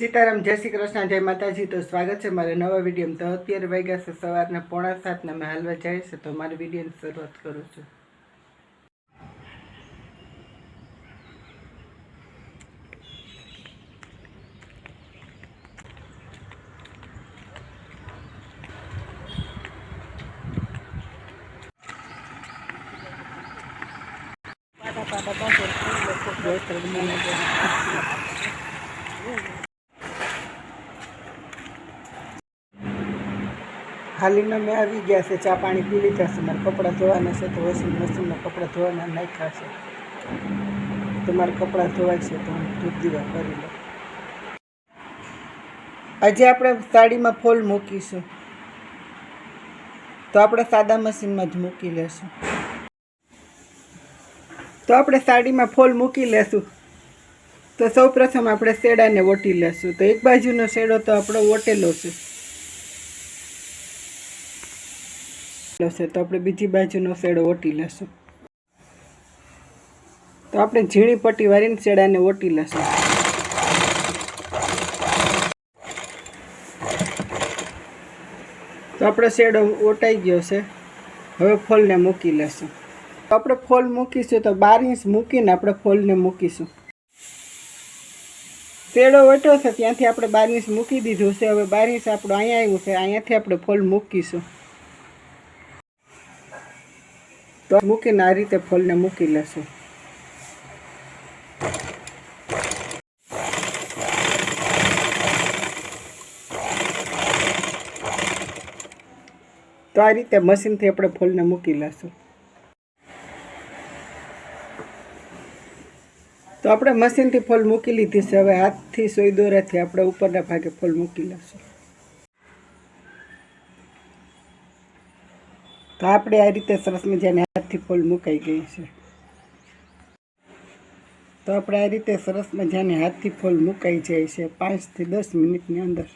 सीताराम जय श्री कृष्ण जय माताजी। तो स्वागत है मारे नवा वीडियो में। तो अत्यारे वाग्या से सवारना 6:45 ने मैं हालवा जाए छे। तो मारी वीडियो की शुरुआत करूँ छूं। हाली में मैं આવી ગયા છે, ચા પાણી પી લીધા છે, મારા કપડાં ધોવાના છે તો વોશિંગ મશીનમાં કપડાં ધોવાના નાખ્યા છે। તો મારા કપડાં ધોવાય છે તો હું ધૂપ દીવા કરી લઉં। આજે આપણે સાડીમાં ફોલ મૂકીશું તો આપણે સાદા મશીનમાં જ મૂકી લેશું। તો આપણે સાડીમાં ફોલ મૂકી લેશું તો સૌપ્રથમ આપણે શેડાને ઓટી લેશું। તો એક બાજુનો શેડો તો આપણો ઓટેલો છે तो આપણે બીજી બાજુનો શેડો ઓટી લેશું। તો આપણે ઝીણી પટ્ટી વાળીને શેડાને ઓટી લેશું। તો આપણો શેડો ઓટાઈ ગયો છે, હવે ફોલને મૂકી લેશું। તો આપણે ફોલ મૂકીશું તો 12 ઇંચ મૂકીને આપણે ફોલને મૂકીશું। શેડો ઓટ્યો છે ત્યાંથી આપણે 12 ઇંચ મૂકી દીધું છે। હવે 12 ઇંચ આપણું અહીંયા આવ્યું છે, અહીંયાથી આપણે ફોલ મૂકીશું। तो मूकीने आ रीते फॉल ने मूकी लेशुं। तो आ रीते मशीन थी अपने फॉल ने मूकी लेशुं। तो अपने मशीन थी फॉल मूकी लीधी छे। हवे हाथ थी सोई दोरा थी अपने उपरना भागे फॉल मूकी लेशुं। तो आपणे आ रीते सरस मजानी हाथथी फॉल मुकाई गई है। तो आपणे आ रीते सरस मजानी हाथथी फॉल मुकाई जाए 5 થી 10 मिनिटनी अंदर।